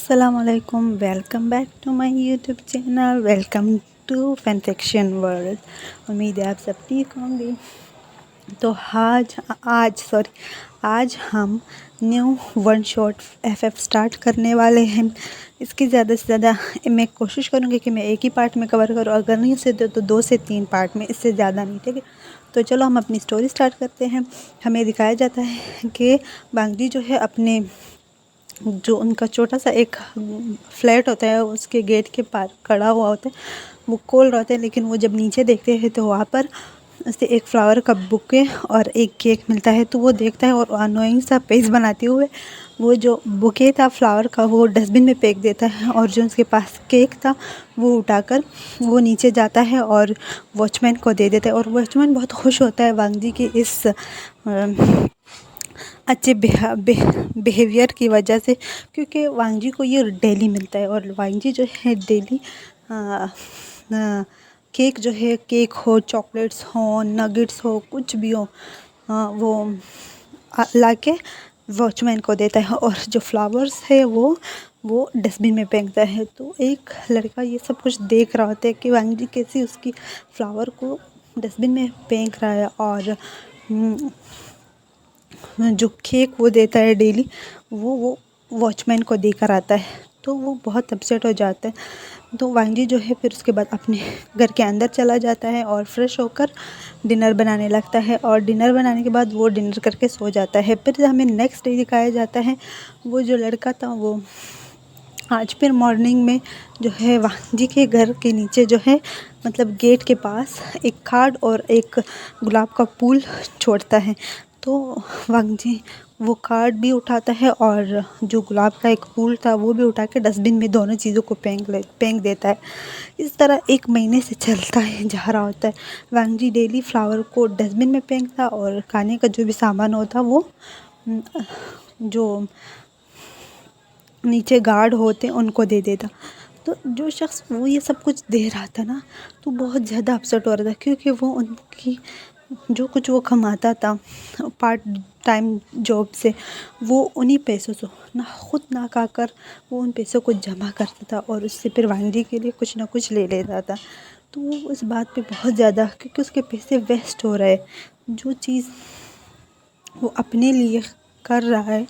अस्सलामुअलैकुम, welcome back to my YouTube channel. Welcome to fan section world. उम्मीद है आप सब ठीक होंगे। तो आज हम new one shot FF start करने वाले हैं। इसकी ज़्यादा से ज़्यादा मैं कोशिश करूँगी कि मैं एक ही पार्ट में कवर करूँ, अगर नहीं से तो 2 से 3 पार्ट में, इससे ज़्यादा नहीं, ठीक है। तो चलो हम अपनी स्टोरी स्टार्ट करते हैं। हमें दिखाया जाता है कि बांगजी जो है अपने जो उनका छोटा सा एक फ्लैट होता है उसके गेट के पार खड़ा हुआ होता है। वो खोल रहे होते हैं, लेकिन वो जब नीचे देखते हैं तो वहाँ पर उसे एक फ्लावर का बुके और एक केक मिलता है। तो वो देखता है और अनोइंग सा फेस बनाते हुए वो जो बुके था फ्लावर का वो डस्टबिन में फेंक देता है, और जो उसके पास केक था वो उठाकर वो नीचे जाता है और वॉचमैन को दे देता है। और वॉचमैन बहुत खुश होता है वांगजी की इस अच्छे बिहेवियर की वजह से, क्योंकि वांगजी को ये डेली मिलता है। और वांगजी जो है डेली केक जो है, केक हो, चॉकलेट्स हो, नगेट्स हो, कुछ भी हो, वो लाके वॉचमैन को देता है। और जो फ्लावर्स है वो डस्टबिन में फेंकता है। तो एक लड़का ये सब कुछ देख रहा होता है कि वांगजी कैसे उसकी फ्लावर को डस्टबिन में फेंक रहा है, और जो केक वो देता है डेली वो वॉचमैन को देकर आता है। तो वो बहुत अपसेट हो जाता है। तो वांगजी जो है फिर उसके बाद अपने घर के अंदर चला जाता है और फ्रेश होकर डिनर बनाने लगता है। और डिनर बनाने के बाद वो डिनर करके सो जाता है। फिर हमें नेक्स्ट डे दिखाया जाता है, वो जो लड़का था वो आज फिर मॉर्निंग में जो है वांगजी के घर के नीचे जो है, मतलब गेट के पास एक कार्ड और एक गुलाब का फूल छोड़ता है। तो वांगजी वो कार्ड भी उठाता है और जो गुलाब का एक फूल था वो भी उठा के डस्टबिन में दोनों चीज़ों को फेंक देता है। इस तरह 1 महीने से चलता है जा रहा होता है। वांगजी डेली फ्लावर को डस्टबिन में फेंकता और खाने का जो भी सामान होता वो जो नीचे गार्ड होते उनको दे देता। तो जो शख्स वो ये सब कुछ दे रहा था ना, तो बहुत ज़्यादा अपसेट हो रहा था, क्योंकि वो उनकी जो कुछ वो कमाता था पार्ट टाइम जॉब से, वो उन्हीं पैसों से ना खुद ना खाकर वो उन पैसों को जमा करता था और उससे फिर वांगजी के लिए कुछ ना कुछ ले लेता था। तो वो इस बात पे बहुत ज़्यादा, क्योंकि उसके पैसे वेस्ट हो रहे, जो चीज़ वो अपने लिए कर रहा है,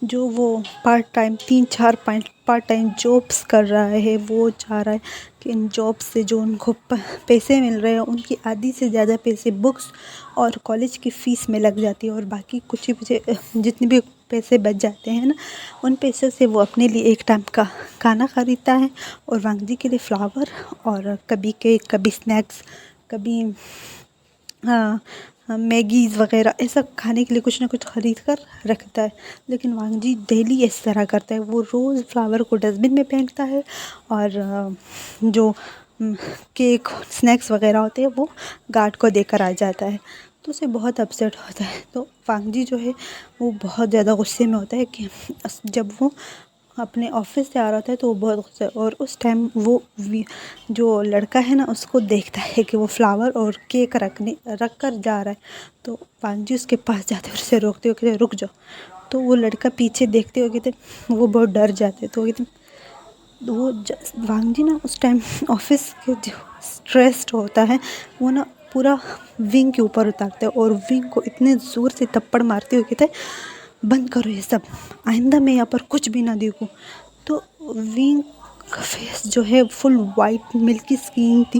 जो वो part time 3-4 part time jobs कर रहा है, वो चाह रहा है कि इन जॉब्स से जो उनको पैसे मिल रहे हैं उनकी आधी से ज़्यादा पैसे बुक्स और कॉलेज की फ़ीस में लग जाती है, और बाकी कुछ ही पैसे जितने भी पैसे बच जाते हैं ना, उन पैसों से वो अपने लिए एक टाइम का खाना ख़रीदता है और वांगजी के लिए फ्लावर और कभी केक, कभी स्नैक्स, कभी मैगीज़ वग़ैरह ऐसा खाने के लिए कुछ ना कुछ ख़रीद कर रखता है। लेकिन वांगजी डेली इस तरह करता है, वो रोज़ फ्लावर को डस्टबिन में फेंकता है और जो केक, स्नैक्स वग़ैरह होते हैं वो गार्ड को देकर आ जाता है। तो उसे बहुत अपसेट होता है। तो वांगजी जो है वो बहुत ज़्यादा गुस्से में होता है कि जब वो अपने ऑफिस से आ रहा था तो वो बहुत गुस्सा, और उस टाइम वो जो लड़का है ना उसको देखता है कि वो फ्लावर और केक रख कर जा रहा है। तो वांगजी उसके पास जाते और उसे रोकते हुए कहते रुक जाओ। तो वो लड़का पीछे देखते हुए कहते वो बहुत डर जाते। तो वो कहते वो वांगजी ना उस टाइम ऑफिस के जो स्ट्रेस्ड होता है वो ना पूरा विंग के ऊपर उतारते हैं और विंग को इतने ज़ोर से थप्पड़ मारते हुए कहते बंद करो ये सब, आइंदा मैं यहाँ पर कुछ भी ना देखूँ। तो विंग का फेस जो है फुल वाइट मिल्की स्किन थी,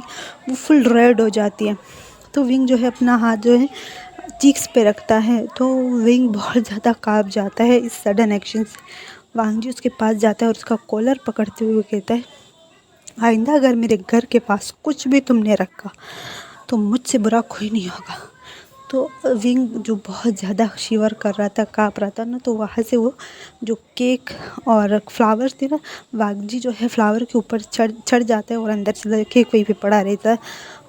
वो फुल रेड हो जाती है। तो विंग जो है अपना हाथ जो है चीक्स पे रखता है, तो विंग बहुत ज़्यादा काँप जाता है इस सडन एक्शन से। वांगजी उसके पास जाता है और उसका कॉलर पकड़ते हुए कहता है आइंदा अगर मेरे घर के पास कुछ भी तुमने रखा तो मुझसे बुरा कोई नहीं होगा। तो विंग जो बहुत ज़्यादा शिवर कर रहा था, काँप रहा था ना, तो वहाँ से वो जो केक और फ्लावर्स थे ना, वांगजी जो है फ्लावर के ऊपर चढ़ जाता है और अंदर से केक वहीं पे पड़ा रहता है।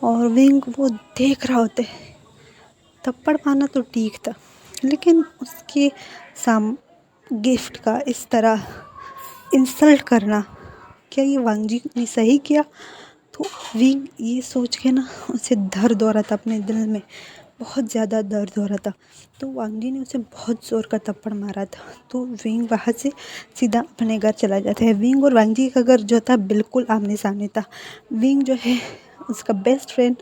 और विंग वो देख रहा होता है। थप्पड़ मारना तो ठीक था, लेकिन उसके साम गिफ्ट का इस तरह इंसल्ट करना, क्या ये वांगजी ने सही किया? तो विंग ये सोच के ना उसे दर्द हो रहा था अपने दिल में। बहुत ज़्यादा दर्द हो रहा था। तो वांग जी ने उसे बहुत ज़ोर का थप्पड़ मारा था। तो विंग वहाँ से सीधा अपने घर चला जाता है। विंग और वांग जी का घर जो था बिल्कुल आमने सामने था। विंग जो है उसका बेस्ट फ्रेंड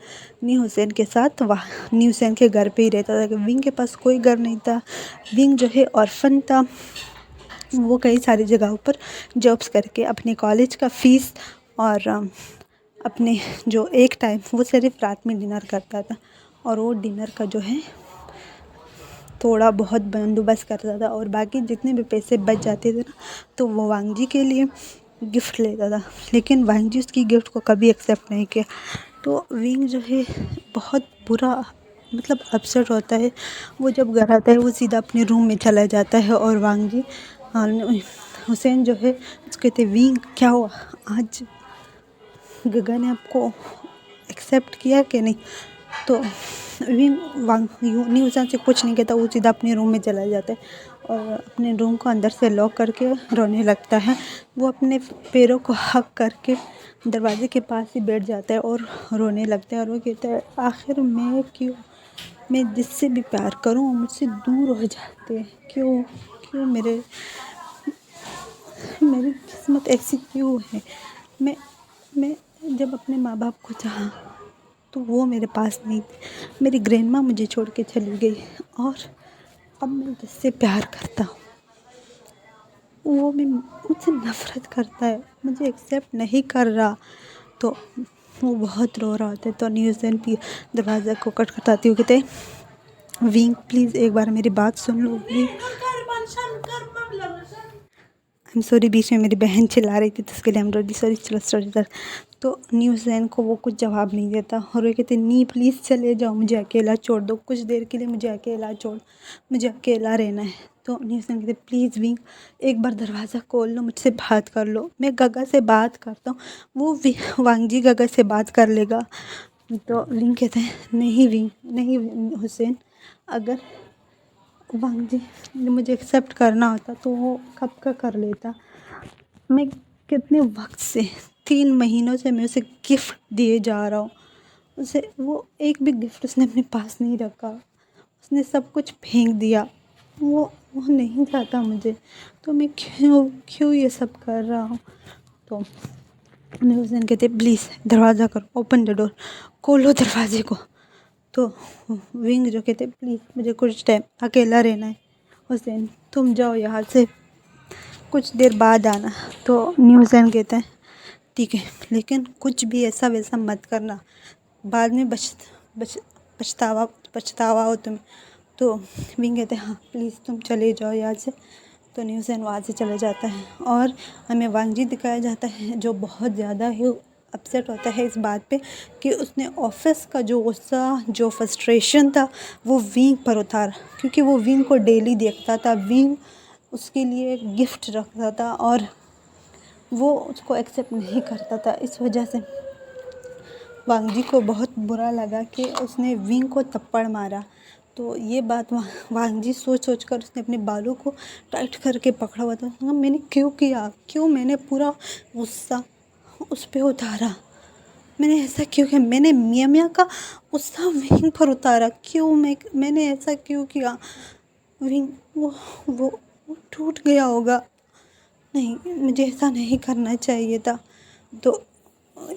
नी हुसैन के साथ वहाँ नी हुसैन के घर पे ही रहता था। विंग के पास कोई घर नहीं था। विंग जो है ऑर्फन था। वो कई सारी जगहों पर जॉब्स करके अपने कॉलेज का फ़ीस और अपने जो एक टाइम वो सिर्फ रात में डिनर करता था, और वो डिनर का जो है थोड़ा बहुत बंदोबस्त करता था, और बाकी जितने भी पैसे बच जाते थे ना तो वो वांग जी के लिए गिफ्ट लेता था। लेकिन वांग जी उसकी गिफ्ट को कभी एक्सेप्ट नहीं किया। तो विंग जो है बहुत बुरा मतलब अपसेट होता है। वो जब घर आता है वो सीधा अपने रूम में चला जाता है, और वांग जी हुसैन जो है उसको कहते विंग क्या हुआ, आज गगा ने आपको एक्सेप्ट किया कि नहीं। तो विंग वांग नी हुसैन से कुछ नहीं कहता, वो सीधा अपने रूम में चला जाता है और अपने रूम को अंदर से लॉक करके रोने लगता है। वो अपने पैरों को हक करके दरवाजे के पास ही बैठ जाता है और रोने लगता है, और वो कहता है आखिर मैं जिससे भी प्यार करूं वो मुझसे दूर हो जाते हैं, क्यों क्यों मेरी किस्मत ऐसी क्यों है। मैं मैं जब अपने माँ बाप को चाहा तो वो मेरे पास नहीं थे। मेरी ग्रैंडमा मुझे छोड़ के चली गई, और अब मैं जिससे प्यार करता हूँ वो भी मुझसे नफ़रत करता है, मुझे एक्सेप्ट नहीं कर रहा। तो वो बहुत रो रहा होता है। तो न्यूज़ भी दरवाज़ा को खटखटाती हुई कहते विंग प्लीज़ एक बार मेरी बात सुन लो। विंग आई एम सॉरी, बीच में मेरी बहन चिल्ला रही थी तो उसके लिए हम रोडी सॉरी चलो सॉरी। तो न्यूज़ैन को वो कुछ जवाब नहीं देता, और वो कहते नी प्लीज़ चले जाओ, मुझे अकेला छोड़ दो, कुछ देर के लिए मुझे अकेला छोड़, मुझे अकेला रहना है। तो न्यूज़ैन कहते प्लीज़ विंग एक बार दरवाज़ा खोल लो, मुझसे बात कर लो, मैं गगा से बात करता हूँ, वो वांग जी गगा से बात कर लेगा। तो विंग कहते हैं नहीं विंग नहीं हुसैन, अगर वांग जी ने मुझे एक्सेप्ट करना होता तो वो कब का कर लेता। मैं कितने वक्त से 3 महीनों से मैं उसे गिफ्ट दिए जा रहा हूँ, उसे वो एक भी गिफ्ट उसने अपने पास नहीं रखा, उसने सब कुछ फेंक दिया। वो नहीं चाहता मुझे, तो मैं क्यों क्यों ये सब कर रहा हूँ। तो न्यूज़न कहते प्लीज़ दरवाज़ा करो, ओपन द डोर, खोलो दरवाजे को। तो विंग जो कहते प्लीज़ मुझे कुछ टाइम अकेला रहना है, हुसैन तुम जाओ यहाँ से, कुछ देर बाद आना। तो न्यूज़ैन कहते हैं ठीक है, लेकिन कुछ भी ऐसा वैसा मत करना, बाद में पछतावा पछतावा हो तुम। तो विंग कहते हैं हाँ प्लीज़ तुम चले जाओ यहाँ से। तो न्यूज़ैन वहाँ से चला जाता है, और हमें वांग जी दिखाया जाता है जो बहुत ज़्यादा ही अपसेट होता है इस बात पे कि उसने ऑफिस का जो गुस्सा जो फ्रस्ट्रेशन था वो विंग पर उतारा, क्योंकि वो विंग को डेली देखता था, विंग उसके लिए गिफ्ट रखता था और वो उसको एक्सेप्ट नहीं करता था। इस वजह से वांग जी को बहुत बुरा लगा कि उसने विंग को थप्पड़ मारा। तो ये बात वांग जी सोच सोच कर उसने अपने बालों को टाइट करके पकड़ा हुआ था। मैंने क्यों किया, क्यों मैंने पूरा गुस्सा उस पर उतारा, मैंने ऐसा क्यों किया, मैंने मियाँ मियाँ का गुस्सा विंग पर उतारा, क्यों मैंने ऐसा क्यों किया। विंग वो टूट गया होगा, नहीं मुझे ऐसा नहीं करना चाहिए था। तो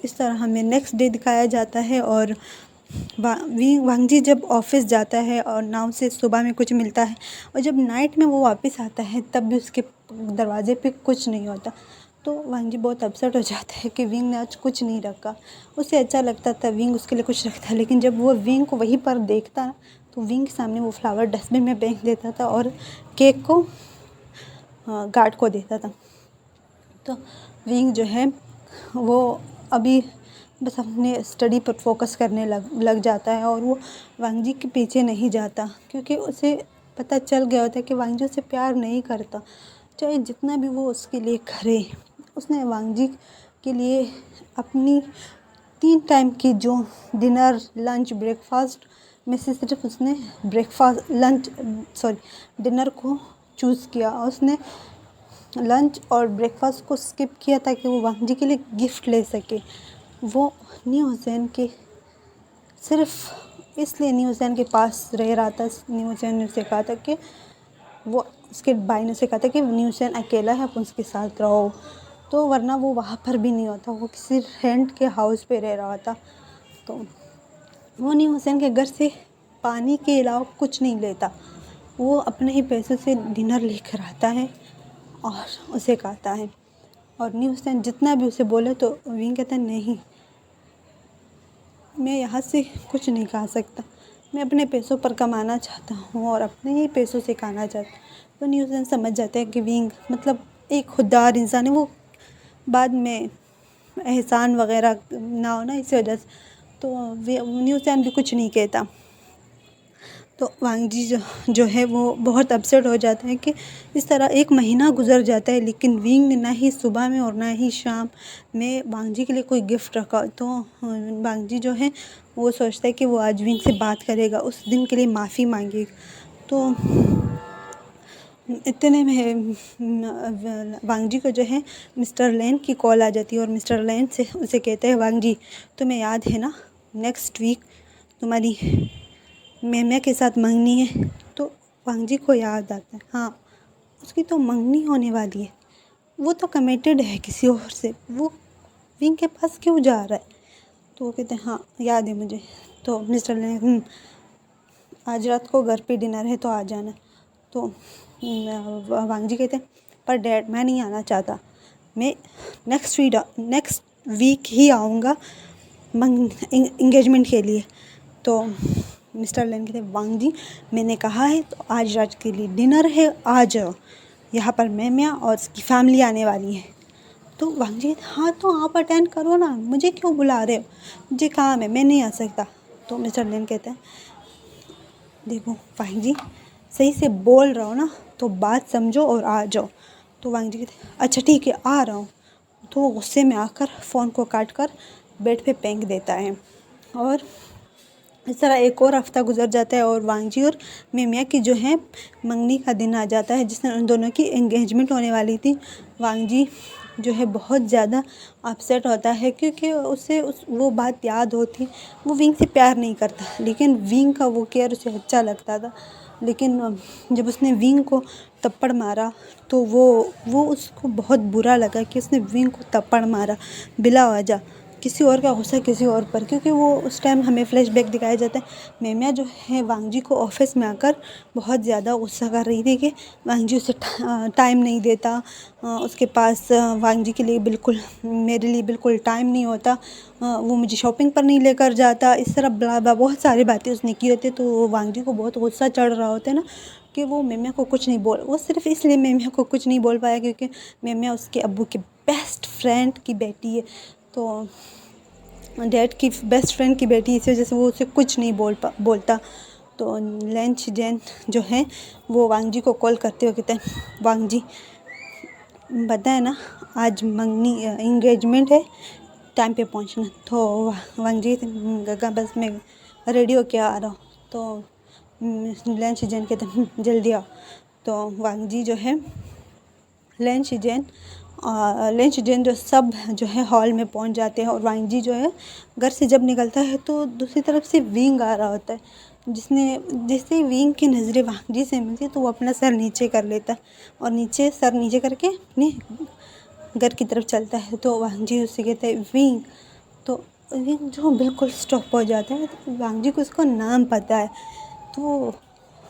इस तरह हमें नेक्स्ट डे दिखाया जाता है, और वांग जी जब ऑफिस जाता है और नाव से सुबह में कुछ मिलता है, और जब नाइट में वो वापस आता है तब भी उसके दरवाजे पे कुछ नहीं होता। तो वांग जी बहुत अपसेट हो जाता है कि विंग ने आज कुछ नहीं रखा। उसे अच्छा लगता था विंग उसके लिए कुछ रखता, लेकिन जब वो विंग को वहीं पर देखता तो विंग के सामने वो फ्लावर डस्टबिन में फेंक देता था और केक को गार्ड को देता था। तो विंग जो है वो अभी बस अपने स्टडी पर फोकस करने लग जाता है, और वो वांग जी के पीछे नहीं जाता, क्योंकि उसे पता चल गया होता है कि वांग जी उसे प्यार नहीं करता, चाहे जितना भी वो उसके लिए करे। उसने वांग जी के लिए अपनी 3 टाइम की जो डिनर लंच ब्रेकफास्ट में से सिर्फ उसने डिनर को चूज़ किया, उसने लंच और ब्रेकफास्ट को स्किप किया ताकि वो वांग जी के लिए गिफ्ट ले सके। वो नी हुसैन के सिर्फ इसलिए न्यूज़ैन के पास रह रहा था। न्यूज़ैन ने उसे कहा था कि वो उसके भाई ने उसे कहा था कि न्यूज़ैन अकेला है, आप उसके साथ रहो। तो वरना वो वहाँ पर भी नहीं होता, वो किसी रेंट के हाउस पे रह रहा था। तो वो न्यूज़ैन के घर से पानी के अलावा कुछ नहीं लेता। वो अपने ही पैसों से डिनर लेकर आता है और उसे खाता है। और न्यूज़ैन जितना भी उसे बोले तो विंग कहता है नहीं, मैं यहाँ से कुछ नहीं खा सकता, मैं अपने पैसों पर कमाना चाहता हूँ और अपने ही पैसों से खाना चाहता हूँ। तो न्यूज़ैन समझ जाता है कि विंग मतलब एक खुददार इंसान है, वो बाद में एहसान वगैरह ना हो ना, इसी वजह से तो न्यूज़ैन भी कुछ नहीं कहता। तो वांग जी जो है वो बहुत अपसेट हो जाते हैं कि इस तरह एक महीना गुजर जाता है, लेकिन विंग ने ना ही सुबह में और ना ही शाम में वांग जी के लिए कोई गिफ्ट रखा। तो वांग जी जो है वो सोचता है कि वो आज विंग से बात करेगा, उस दिन के लिए माफ़ी मांगेगा। तो इतने में वांग जी को जो है मिस्टर लेन की कॉल आ जाती है और मिस्टर लेन से उसे कहते हैं, वांग जी तुम्हें याद है ना नेक्स्ट वीक तुम्हारी मेम्या के साथ मंगनी है। तो वांग जी को याद आता है, हाँ उसकी तो मंगनी होने वाली है, वो तो कमिटेड है किसी और से, वो विंग के पास क्यों जा रहा है। तो वो कहते हैं हाँ याद है मुझे। तो मिस्टर लेन आज रात को घर पे डिनर है तो आ जाना। तो वांग जी कहते हैं पर डैड मैं नहीं आना चाहता, मैं नेक्स्ट वीक ही आऊँगा इंगेजमेंट के लिए। तो मिस्टर लेन कहते हैं वांग जी मैंने कहा है तो आज रात के लिए डिनर है, आ जाओ, यहाँ पर मेम्या और उसकी फैमिली आने वाली है। तो वांग जी हाँ तो आप अटेंड करो ना, मुझे क्यों बुला रहे हो, मुझे काम है, मैं नहीं आ सकता। तो मिस्टर लेन कहते हैं देखो वांग जी सही से बोल रहा हो ना तो बात समझो और आ जाओ। तो वांग जी कहते अच्छा ठीक है आ रहा हूँ। तो वो गुस्से में आकर फ़ोन को काट कर बेड पे फेंक देता है। और इस तरह एक और हफ़्ता गुजर जाता है और वांग जी और मेम्या की जो है मंगनी का दिन आ जाता है, जिसमें उन दोनों की एंगेजमेंट होने वाली थी। वांग जी जो है बहुत ज़्यादा अपसेट होता है क्योंकि उसे वो बात याद होती। वो विंग से प्यार नहीं करता, लेकिन विंग का वो केयर उसे अच्छा लगता था। लेकिन जब उसने विंग को थप्पड़ मारा तो वो उसको बहुत बुरा लगा कि उसने विंग को थप्पड़ मारा बिला वजह, किसी और का गुस्सा किसी और पर। क्योंकि वो उस टाइम हमें फ्लैशबैक दिखाया जाता है, मेम्या जो है वांग जी को ऑफिस में आकर बहुत ज़्यादा गुस्सा कर रही थी कि वांग जी उसे टाइम नहीं देता, उसके पास वांग जी के लिए बिल्कुल मेरे लिए बिल्कुल टाइम नहीं होता, वो मुझे शॉपिंग पर नहीं लेकर जाता, इस तरह ब्ला ब्ला बहुत सारी बातें उसने की होती है। तो वांग जी को बहुत गुस्सा चढ़ रहा होता है ना कि वो मेम्या को कुछ नहीं बोल, वो सिर्फ इसलिए मेम्या को कुछ नहीं बोल पाया क्योंकि मेम्या उसके अब्बू के बेस्ट फ्रेंड की बेटी है। तो डैड की बेस्ट फ्रेंड की बेटी, इस वजह से वो उसे कुछ नहीं बोलता। तो लेन शिजेन जो है वो वांग जी को कॉल करते हुए कहते हैं वांग जी बताए ना आज मंगनी इंगेजमेंट है, टाइम पे पहुंचना। तो वांग जी गगा बस में रेडी होके आ रहा हूँ। तो लेन शिजेन कहते हैं जल्दी आओ। तो वांग जी जो है लेन शिजेन जो सब जो है हॉल में पहुंच जाते हैं और वांग जी जो है घर से जब निकलता है तो दूसरी तरफ से विंग आ रहा होता है, जैसे ही विंग की नज़रें वांग जी से मिलती तो वो अपना सर नीचे कर लेता है और सर नीचे करके अपने घर की तरफ चलता है। तो वांग जी उससे कहते हैं विंग। तो विंग जो बिल्कुल स्टॉप हो जाता है। तो वांग जी को उसका नाम पता है, तो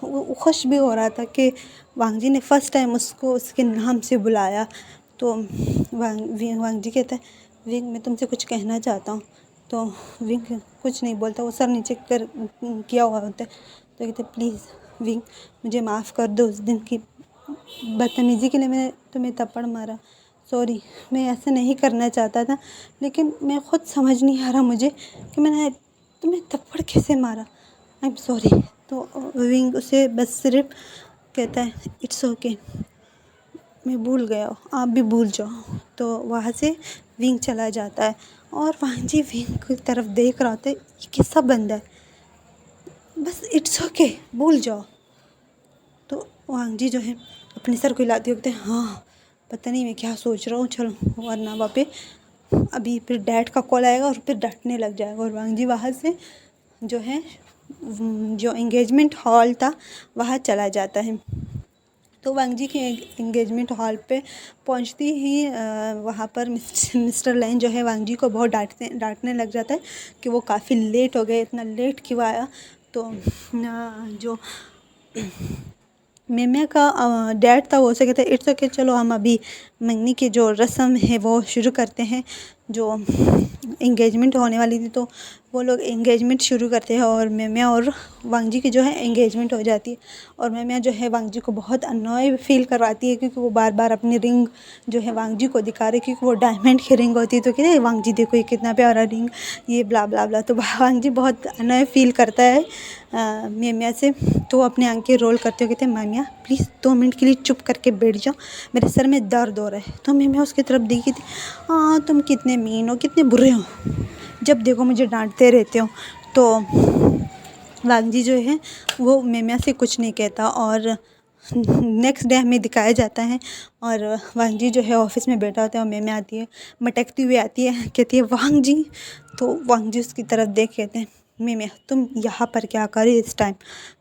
वो खुश भी हो रहा था कि वांग जी ने फ़र्स्ट टाइम उसको उसके नाम से बुलाया। तो वांग जी कहता है विंग मैं तुमसे कुछ कहना चाहता हूँ। तो विंग कुछ नहीं बोलता, वो सर नीचे कर किया हुआ होता है। तो कहते प्लीज़ विंग मुझे माफ़ कर दो, उस दिन की बदतमीज़ी के लिए मैंने तुम्हें थप्पड़ मारा, सॉरी, मैं ऐसे नहीं करना चाहता था, लेकिन मैं ख़ुद समझ नहीं आ रहा मुझे कि मैंने तुम्हें थप्पड़ कैसे मारा, आई एम सॉरी। तो विंग उसे बस सिर्फ कहता है इट्स ओके, मैं भूल गया, आप भी भूल जाओ। तो वहाँ से विंग चला जाता है और वांग जी विंग की तरफ देख रहा होता है, ये कैसा बंदा है, बस इट्स ओके भूल जाओ। तो वांग जी जो है अपने सर को हिलाते हुए कहते हैं हाँ पता नहीं मैं क्या सोच रहा हूँ, चलो वरना वहाँ पे अभी फिर डैड का कॉल आएगा और फिर डांटने लग जाएगा। और वांग जी वहाँ से जो है जो एंगेजमेंट हॉल था वहाँ चला जाता है। तो वांग जी के एंगेजमेंट हॉल पे पहुंचती ही वहाँ पर मिस्टर लैन जो है वांग जी को बहुत डांटने लग जाता है कि वो काफ़ी लेट हो गए, इतना लेट क्यों आया। तो जो मेम्या का डैड था वो उसे कहते इट्स ओके, चलो हम अभी मंगनी की जो रस्म है वो शुरू करते हैं। जो इंगेजमेंट होने वाली थी तो वो लोग एंगेजमेंट शुरू करते हैं और मेम्या और वांग जी की जो है एंगेजमेंट हो जाती है। और मेम्या जो है वांग जी को बहुत अननॉय फील करवाती है क्योंकि वो बार बार अपनी रिंग जो है वांग जी को दिखा रही, क्योंकि वो डायमंड की रिंग होती है। तो कहते वांग जी देखो ये कितना प्यारा रिंग, ये ब्ला ब्ला ब्ला। तो वांग जी बहुत अननॉय फील करता है मेम्या से। तो वो अपने आंखें रोल करते हुए कहते हैं मेम्या प्लीज़ 2 मिनट के लिए चुप करके बैठ जाओ, मेरे सर में दर्द हो रहा है। तो मेम्या उसकी तरफ देखी थी, हाँ तुम कितने मीन हो, कितने बुरे हो, जब देखो मुझे डांटते रहते हो। तो वांग जी जो है वो मेम्या से कुछ नहीं कहता। और नेक्स्ट डे हमें दिखाया जाता है और वांग जी जो है ऑफिस में बैठा होता है और मेम्या आती है, मटकती हुई आती है, कहती है वांग जी। तो वांग जी उसकी तरफ देख कहते हैं मेम्या तुम यहाँ पर क्या कर रही इस टाइम।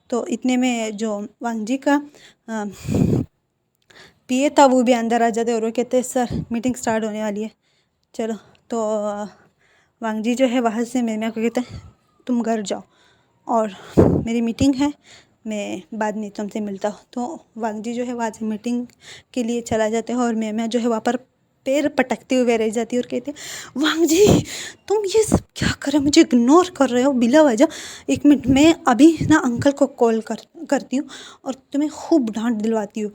तो इतने में जो वांग जी का पीए था वो भी अंदर आ जाते और वो कहते हैं सर मीटिंग स्टार्ट होने वाली है, चलो। तो वांग जी जो है वहाँ से मेम्या को कहते हैं तुम घर जाओ और मेरी मीटिंग है, मैं बाद में तुमसे मिलता हूँ। तो वांग जी जो है वहाँ से मीटिंग के लिए चला जाता है और मेम्या जो है वहाँ पर पैर पटकते हुए रह जाती है और कहते हैं वांग जी तुम ये सब क्या कर रहे हो, मुझे इग्नोर कर रहे हो बिला वजह। 1 मिनट मैं अभी ना अंकल को कॉल करती हूँ और तुम्हें खूब डांट दिलवाती हूँ।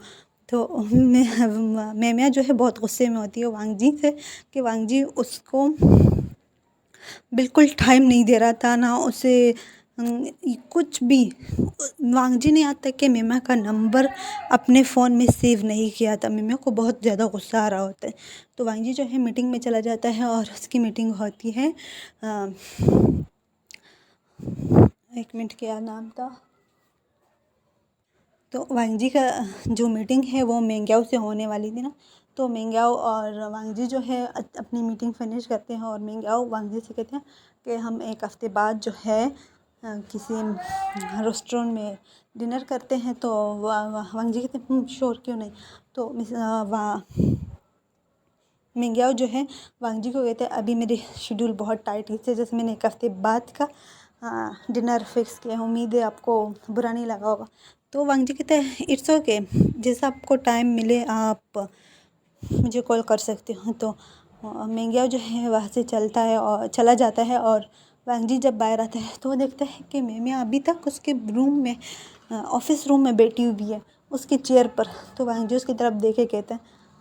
तो मेम्या जो है बहुत गुस्से में होती है वांग जी से कि वांग जी उसको बिल्कुल टाइम नहीं दे रहा था ना उसे कुछ भी। वांग जी ने यहाँ तक कि मेम्या का नंबर अपने फ़ोन में सेव नहीं किया था। मेम्या को बहुत ज़्यादा गुस्सा आ रहा होता है। तो वांग जी जो है मीटिंग में चला जाता है और उसकी मीटिंग होती है 1 मिनट क्या नाम था। तो वांग जी का जो मीटिंग है वो मेंग्याओ से होने वाली थी ना। तो मेंग्याओ और वांग जी जो है अपनी मीटिंग फिनिश करते हैं और मेंग्याओ वांग जी से कहते हैं कि हम 1 हफ्ते बाद जो है किसी रेस्टोरेंट में डिनर करते हैं। तो वांग जी कहते हैं श्योर क्यों नहीं। तो मेंग्याओ जो है वांग जी को कहते हैं अभी मेरी शेड्यूल बहुत टाइट है, इस वजह से मैंने 1 हफ्ते बाद का डिनर फिक्स किया है, उम्मीद है आपको बुरा नहीं लगा होगा। तो वांग जी कहते हैं इट्स ओके, जैसा आपको टाइम मिले आप मुझे कॉल कर सकते हो। तो मेंग्याओ जो है वहाँ से चलता है और चला जाता है और वांग जी जब बाहर आता है तो वो देखता है कि मेम्या अभी तक उसके रूम में ऑफिस रूम में बैठी हुई है उसकी चेयर पर। तो वांग जी उसकी तरफ देखे कहते हैं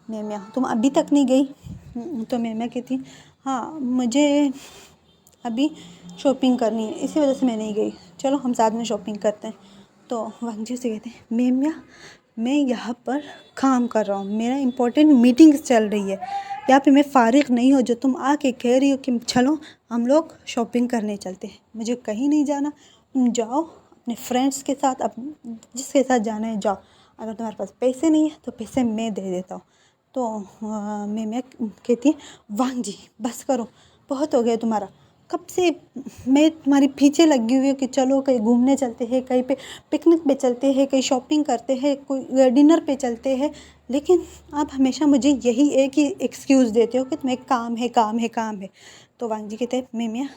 मेम्या तुम अभी तक नहीं गई। तो मेम्या कहती हाँ मुझे अभी शॉपिंग करनी है, इसी वजह से मैं नहीं गई, चलो हम साथ में शॉपिंग करते हैं। तो वांग जी से कहते हैं मेम्या मैं यहाँ पर काम कर रहा हूँ, मेरा इंपॉर्टेंट मीटिंग्स चल रही है, यहाँ पे मैं फारिग नहीं हूँ। जो तुम आके कह रही हो कि चलो हम लोग शॉपिंग करने चलते हैं, मुझे कहीं नहीं जाना, तुम जाओ अपने फ्रेंड्स के साथ, जिसके साथ जाना है जाओ, अगर तुम्हारे पास पैसे नहीं है तो पैसे मैं दे देता हूँ। तो मैं कहती वांग जी बस करो, बहुत हो गया तुम्हारा, कब से मैं तुम्हारी पीछे लगी हुई हूँ कि चलो कहीं घूमने चलते हैं, कहीं पे पिकनिक पे चलते हैं, कहीं शॉपिंग करते हैं, कोई डिनर पे चलते हैं, लेकिन आप हमेशा मुझे यही एक ही एक्सक्यूज़ देते हो कि तुम्हें काम है काम है काम है। तो वांग जी कहते हैं मेम्या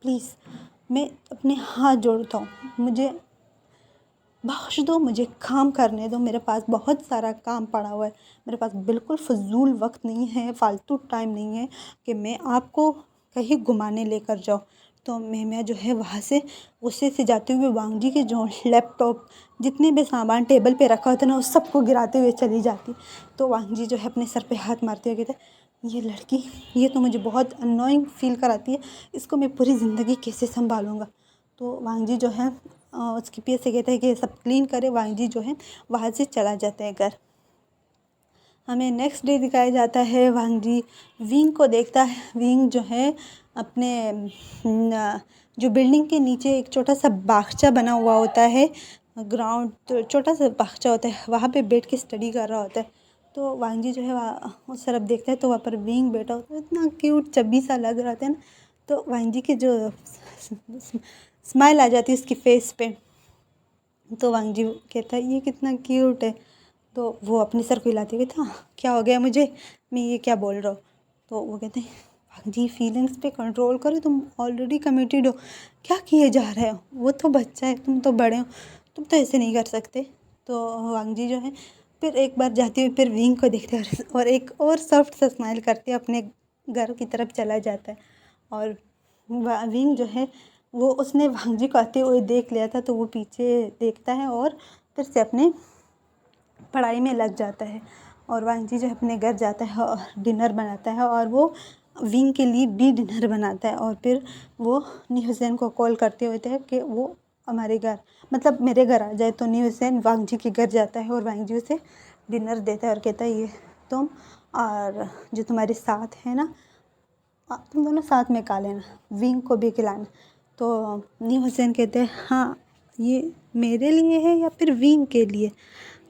प्लीज़ मैं अपने हाथ जोड़ता हूँ, मुझे बख्श दो, मुझे काम करने दो, मेरे पास बहुत सारा काम पड़ा हुआ है, मेरे पास बिल्कुल फ़िज़ूल वक्त नहीं है, फ़ालतू टाइम नहीं है कि मैं आपको कहीं घुमाने लेकर जाऊँ। तो मेम्या जो है वहाँ से गुस्से से जाते हुए वांग जी के जो लैपटॉप जितने भी सामान टेबल पे रखा होता है ना उस सबको गिराते हुए चली जाती। तो वांग जी जो है अपने सर पे हाथ मारते हुए कहते ये लड़की ये तो मुझे बहुत अननोइंग फील कराती है, इसको मैं पूरी ज़िंदगी कैसे संभालूँगा। तो वांग जी जो है उसकी पीए से कहते हैं कि सब क्लीन करे, वांग जी जो है वहाँ से चला जाता है घर। हमें नेक्स्ट डे दिखाया जाता है वांग जी विंग को देखता है। विंग जो है अपने जो बिल्डिंग के नीचे एक छोटा सा बागीचा बना हुआ होता है, ग्राउंड तो छोटा सा बागीचा होता है, वहाँ पे बैठ के स्टडी कर रहा होता है। तो वांग जी जो है वहाँ उस तरफ देखता है तो वहाँ पर विंग बैठा होता है, इतना क्यूट चब्बी सा लग रहा था ना। तो वांग जी के जो स्माइल आ जाती है उसकी फेस पे। तो वांग जी कहता है ये कितना क्यूट है। तो वो अपने सर को हिलाते हुए कहता हाँ क्या हो गया मुझे, मैं ये क्या बोल रहा हूँ। तो वो कहते हैं वांग जी फीलिंग्स पे कंट्रोल करो, तुम ऑलरेडी कमिटेड हो, क्या किए जा रहे हो, वो तो बच्चा है, तुम तो बड़े हो, तुम तो ऐसे नहीं कर सकते। तो वांग जी जो है फिर एक बार जाते हुए फिर विंग को देखते हैं और एक और सॉफ्ट सा स्माइल करते अपने घर की तरफ चला जाता है। और विंग जो है वो उसने वांग जी को आते हुए देख लिया था, तो वो पीछे देखता है और फिर से अपने पढ़ाई में लग जाता है। और वांग जी जो है अपने घर जाता है और डिनर बनाता है, और वो विंग के लिए भी डिनर बनाता है। और फिर वो न्यू हुसैन को कॉल करते होते हैं कि वो हमारे घर मतलब मेरे घर आ जाए। तो न्यू हुसैन वांग जी के घर जाता है और वांग जी उसे डिनर देता है और कहता है ये तुम और जो तुम्हारे साथ है ना, तुम दोनों साथ में खा लेना, विंग को भी खिलाना। तो न्यू हुसैन कहते हैं हाँ ये मेरे लिए है या फिर विंग के लिए।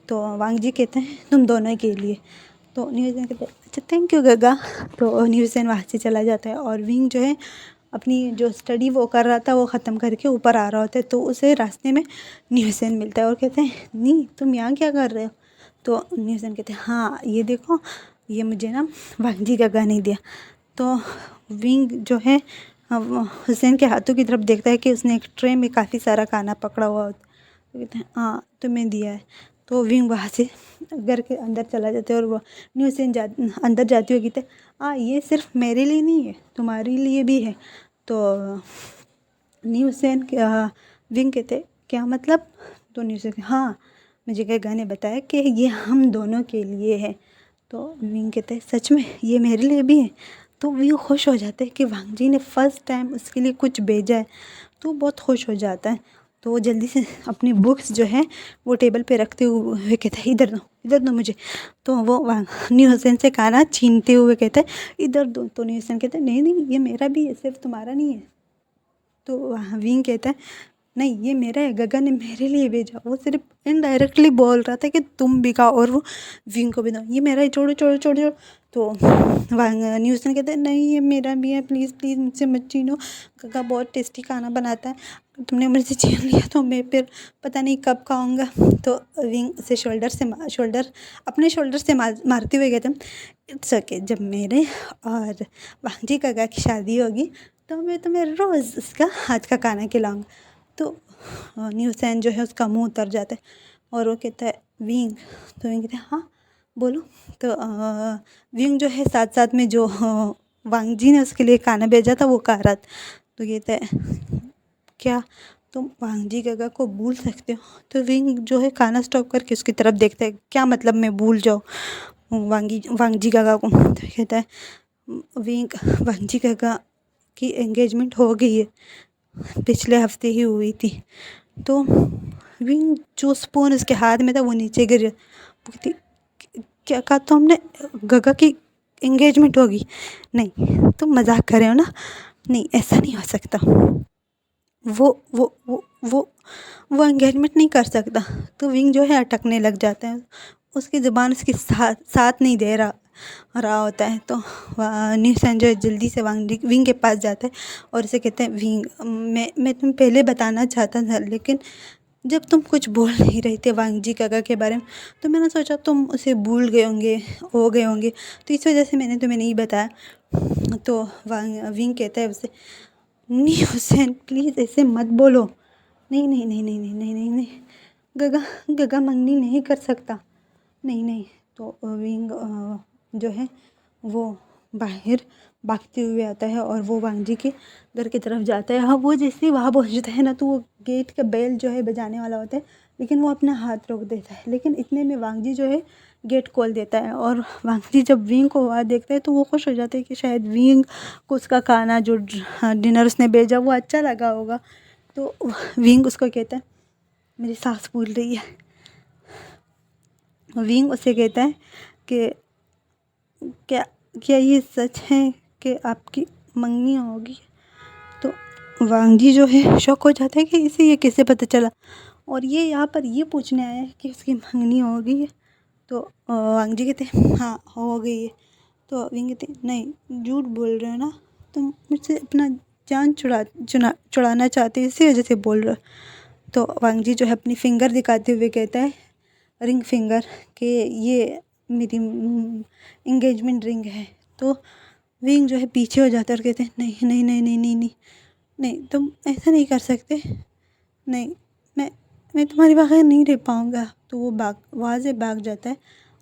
तो वांग जी कहते हैं तुम दोनों के लिए। तो न्यू हुसैन कहते हैं अच्छा थैंक यू गगा। तो न्यू हुसैन वहाँ से चला जाता है और विंग जो है अपनी जो स्टडी वो कर रहा था वो ख़त्म करके ऊपर आ रहा होता है। तो उसे रास्ते में न्यू हुसैन मिलता है और कहते हैं नी तुम यहाँ क्या कर रहे हो। तो न्यू हुसैन कहते हैं हाँ ये देखो ये मुझे ना वांग जी गगा नहीं दिया। तो विंग जो है हुसैन के हाथों की तरफ देखता है कि उसने एक ट्रे में काफ़ी सारा खाना पकड़ा हुआ होता है। तो कहते हैं हाँ तुम्हें दिया है। तो विंग वहाँ से घर के अंदर चला जाता है और वो न्यू हुसैन अंदर जाते हुए कहते हैं हाँ ये सिर्फ मेरे लिए नहीं है तुम्हारे लिए भी है। तो न्यू हुसैन विंग कहते क्या मतलब। तो न्यू हुसैन हाँ मुझे गगा ने बताया कि ये हम दोनों के लिए है। तो विंग कहते हैं सच में ये मेरे लिए भी है। तो विंग खुश हो जाता है कि वांग जी ने फर्स्ट टाइम उसके लिए कुछ भेजा है, तो बहुत खुश हो जाता है। तो वो जल्दी से अपनी बुक्स जो है वो टेबल पे रखते हुए कहता है इधर दो मुझे। तो वो न्यू हुसैन से खाना छीनते हुए कहता है इधर दो। तो न्यू हुसैन कहता है नहीं नहीं ये मेरा भी है, सिर्फ तुम्हारा नहीं है। तो विंग कहता है नहीं ये मेरा है, गगा ने मेरे लिए भेजा। वो सिर्फ इनडायरेक्टली बोल रहा था कि तुम भी खाओ और वो विंग को भी दो, ये मेरा है छोड़ो छोड़ो छोड़ो छोड़ो। तो न्यूज़न कहते हैं नहीं ये मेरा भी है, प्लीज़ प्लीज़ मुझसे मत छीनो, गगा बहुत टेस्टी खाना बनाता है, तुमने मुझसे छीन लिया तो मैं फिर पता नहीं कब खाऊंगा। तो विंग से शोल्डर अपने शोल्डर से मारते हुए कहते हैं इट्स ओके, जब मेरे और वांजी गगा की शादी होगी तो मैं तुम्हें रोज़ उसका हाथ का खाना खिलाऊंगा। तो न्यू हुसैन जो है उसका मुंह उतर जाता है और वो कहता है विंग। तो विंग कहता है हाँ बोलो। तो विंग जो है साथ साथ में जो वांग जी ने उसके लिए खाना भेजा था वो खा रहा था। तो कहता है क्या तुम वांग जी गगा को भूल सकते हो। तो विंग जो है खाना स्टॉप करके उसकी तरफ देखता है क्या मतलब मैं भूल जाऊँ वांग जी गगा को। तो कहता है विंग वांग जी गगा की एंगेजमेंट हो गई है, पिछले हफ्ते ही हुई थी। तो विंग जो स्पून उसके हाथ में था वो नीचे गिर गया। वो कहती क्या कहा तो हमने गगा की एंगेजमेंट होगी। नहीं तुम मजाक कर रहे हो ना, नहीं ऐसा नहीं हो सकता, वो वो वो वो वो एंगेजमेंट नहीं कर सकता। तो विंग जो है अटकने लग जाता है, उसकी ज़ुबान उसकी साथ नहीं दे रहा होता है। तो न्यू हुसैन जो है जल्दी से विंग के पास जाता है और उसे कहते हैं विंग मैं तुम्हें पहले बताना चाहता था लेकिन जब तुम कुछ बोल नहीं रहे थे वांग जी गगा के बारे में तो मैंने सोचा तुम उसे भूल गए होंगे हो गए होंगे, तो इस वजह से मैंने तुम्हें नहीं बताया। तो विंग कहता है उसे नहीं हुसैन प्लीज़ ऐसे मत बोलो, नहीं नहीं नहीं नहीं नहीं नहीं नहीं नहीं गगा गगा मंगनी नहीं कर सकता, नहीं नहीं। तो विंग जो है वो बाहर भागते हुए आता है और वो वांग जी के घर की तरफ जाता है। हाँ वो जैसे ही वहाँ पहुँचता है ना तो वो गेट का बेल जो है बजाने वाला होता है लेकिन वो अपना हाथ रोक देता है, लेकिन इतने में वांग जी जो है गेट खोल देता है। और वांग जी जब विंग को वहाँ देखता है तो वो खुश हो जाता है कि शायद विंग को उसका खाना जो डिनर उसने भेजा वो अच्छा लगा होगा। तो विंग उसको कहता है मेरी सांस फूल रही है। विंग उसे कहता है कि क्या क्या ये सच है कि आपकी मंगनी होगी। तो वांग जी जो है शॉक हो जाता है कि इसे ये कैसे पता चला और ये यहाँ पर ये पूछने आया है कि उसकी मंगनी हो गई है। तो वांग जी कहते हैं हाँ हो गई है। तो विंग कहते नहीं झूठ बोल रहे हो ना, तुम मुझसे अपना जान छुड़ाना चाहते हैं, इसी वजह से बोल रहा। तो वांग जी जो है अपनी फिंगर दिखाते हुए कहता है, रिंग फिंगर, कि ये मेरी इंगेजमेंट रिंग है। तो विंग जो है पीछे हो जाता है और कहते हैं नहीं नहीं नहीं नहीं नहीं नहीं नहीं, तुम ऐसा नहीं कर सकते, नहीं, मैं तुम्हारे बगैर नहीं रह पाऊँगा। तो वो वहाँ से भाग जाता है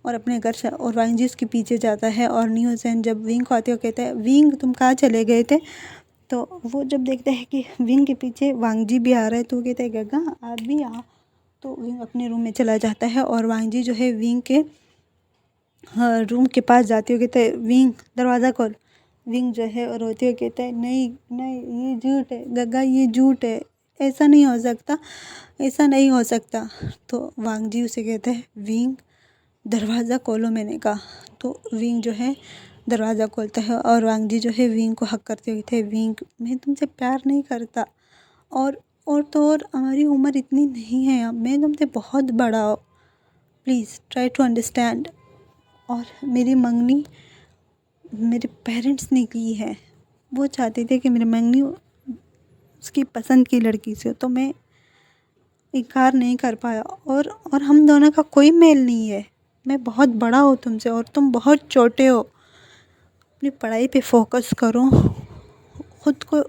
और अपने घर से, और वांग जी उसके पीछे जाता है। और न्यू हुसैन जब विंग को आते हो कहता है, विंग तुम कहाँ चले गए थे। तो वो जब देखता है कि विंग के पीछे वांग जी भी आ रहा है तो वो कहता है गगा आप भी आ। तो विंग अपने रूम में चला जाता है और वांग जी जो है विंग के रूम के पास जाते हुए कहते हैं, विंग दरवाज़ा खोल। विंग जो है और रोते हुए कहता है नहीं नहीं, ये झूठ है गगा, ये झूठ है, ऐसा नहीं हो सकता, ऐसा नहीं हो सकता। तो वांग जी उसे कहते हैं, विंग दरवाज़ा खोलो मैंने कहा। तो विंग जो है दरवाज़ा खोलता है और वांग जी जो है विंग को हक करते हुए कहते हैं, विंग मैं तुमसे प्यार नहीं करता, और तो और हमारी उम्र इतनी नहीं है, अब मैं तुमसे बहुत बड़ा हूँ, प्लीज़ ट्राई टू अंडरस्टैंड। और मेरी मंगनी मेरे पेरेंट्स ने की है, वो चाहते थे कि मेरी मंगनी उसकी पसंद की लड़की से हो, तो मैं इनकार नहीं कर पाया। और हम दोनों का कोई मेल नहीं है, मैं बहुत बड़ा हूँ तुमसे और तुम बहुत छोटे हो। अपनी पढ़ाई पे फोकस करो, ख़ुद को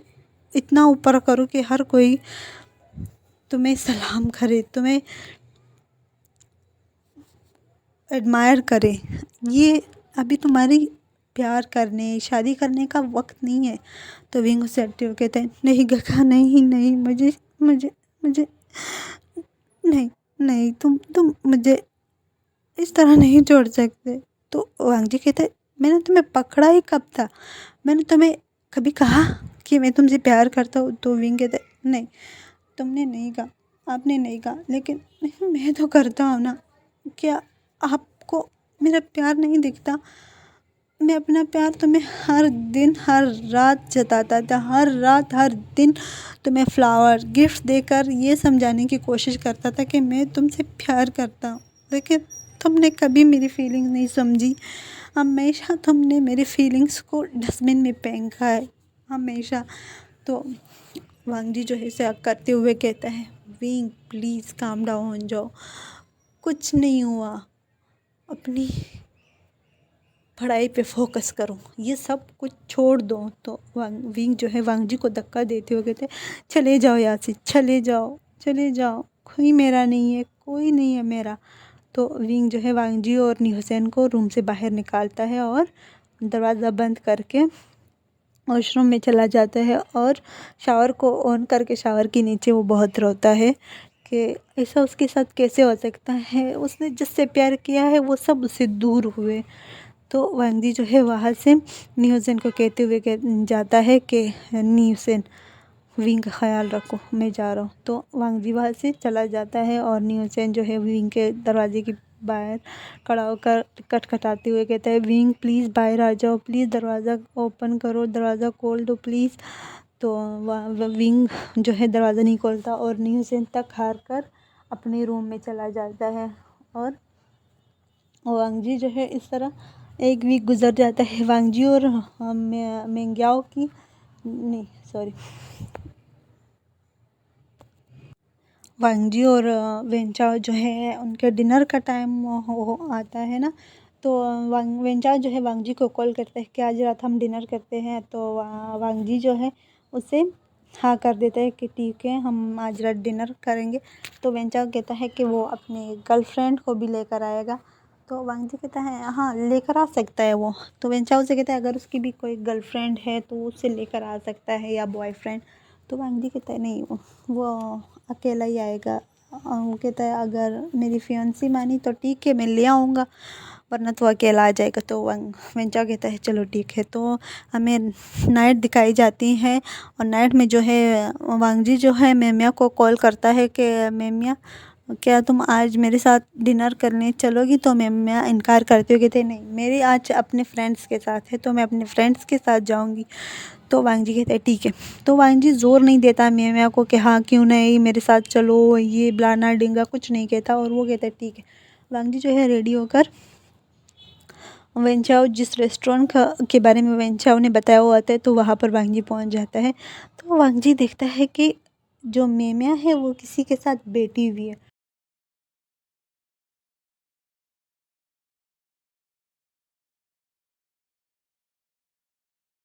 इतना ऊपर करो कि हर कोई तुम्हें सलाम करे, तुम्हें एडमायर करे। ये अभी तुम्हारी प्यार करने शादी करने का वक्त नहीं है। तो विंग उसे हटते हुए कहते हैं, नहीं गगा नहीं नहीं, मुझे मुझे मुझे नहीं नहीं, तुम मुझे इस तरह नहीं छोड़ सकते। तो वांग जी कहते हैं, मैंने तुम्हें पकड़ा ही कब था, मैंने तुम्हें कभी कहा कि मैं तुमसे प्यार करता हूँ। तो विंग कहते हैं, नहीं तुमने नहीं कहा, आपने नहीं कहा, लेकिन मैं तो करता हूँ ना, क्या आपको मेरा प्यार नहीं दिखता। मैं अपना प्यार तुम्हें हर दिन हर रात जताता था, हर रात हर दिन तुम्हें फ्लावर गिफ्ट देकर ये समझाने की कोशिश करता था कि मैं तुमसे प्यार करता हूँ, लेकिन तुमने कभी मेरी फीलिंग्स नहीं समझी। हमेशा तुमने मेरी फीलिंग्स को डस्टबिन में फेंका है, हमेशा। तो वांग जी जो है इसे हक करते हुए कहता है, विंग प्लीज़ काम डाउन हो जाओ, कुछ नहीं हुआ, अपनी पढ़ाई पे फोकस करो, ये सब कुछ छोड़ दो। तो विंग जो है वांग जी को धक्का देते हुए कहते, चले जाओ यहाँ से, चले जाओ चले जाओ, कोई मेरा नहीं है, कोई नहीं है मेरा। तो विंग जो है वांग जी और न्यू हुसैन को रूम से बाहर निकालता है और दरवाज़ा बंद करके वॉशरूम में चला जाता है और शावर को ऑन करके शावर के नीचे वो बहुत रोता है कि ऐसा उसके साथ कैसे हो सकता है, उसने जिससे प्यार किया है वो सब उससे दूर हुए। तो वांग जी जो है वहाँ से न्यू हुसैन को कहते हुए जाता है कि न्यू हुसैन विंग का ख्याल रखो, मैं जा रहा हूँ। तो वांग जी वहाँ से चला जाता है और न्यू हुसैन जो है विंग के दरवाजे के बाहर खड़ा होकर खटखटाते हुए कहता है, विंग प्लीज़ बाहर आ जाओ, प्लीज़ दरवाज़ा ओपन करो, दरवाज़ा खोल दो प्लीज़। तो विंग जो है दरवाज़ा नहीं खोलता और न्यू हुसैन तक हार कर अपने रूम में चला जाता है। और वांग जी जो है इस तरह एक वीक गुजर जाता है। वांग जी और मेंग्याओ की नहीं सॉरी वांग जी और वेंचाओ जो है उनके डिनर का टाइम आता है ना। तो वेंचाओ जो है वांग जी को कॉल करता है कि आज रात हम डिनर करते हैं। तो वांग जी जो है उसे हाँ कर देता है कि ठीक है हम आज रात डिनर करेंगे। तो वेंचाओ कहता है कि वो अपने गर्लफ्रेंड को भी लेकर आएगा। तो वांग जी कहता है हाँ लेकर आ सकता है वो। तो वेंचाओ से कहता है अगर उसकी भी कोई गर्लफ्रेंड है तो उसे लेकर आ सकता है या बॉयफ्रेंड। तो वांग जी कहता है नहीं वो अकेला ही आएगा। वो कहता है अगर मेरी फियांसी मानी तो ठीक है मैं ले आऊँगा, वरना तो अकेला आ जाएगा। तो वेंचाओ कहता है चलो ठीक है। तो हमें नाइट दिखाई जाती है और नाइट में जो है वांग जी जो है मेमिया को कॉल करता है कि मेमिया क्या तुम आज मेरे साथ डिनर करने चलोगी। तो मेमिया इनकार करते हुए कहते नहीं मेरी आज अपने फ्रेंड्स के साथ है तो मैं अपने फ्रेंड्स के साथ जाऊँगी। तो वांग जी कहते हैं ठीक है। तो वांग जी ज़ोर नहीं देता मेमिया को कि हाँ क्यों नहीं मेरे साथ चलो, ये ब्लाना डिंगा कुछ नहीं कहता और वो कहता है ठीक है। वांग जी जो है रेडी होकर वेंचाओ जिस रेस्टोरेंट के बारे में वेंचाओ ने बताया हुआ होता है, तो वहाँ पर वांगजी पहुँच जाता है। तो वांगजी देखता है कि जो मेम्या है वो किसी के साथ बैठी हुई है।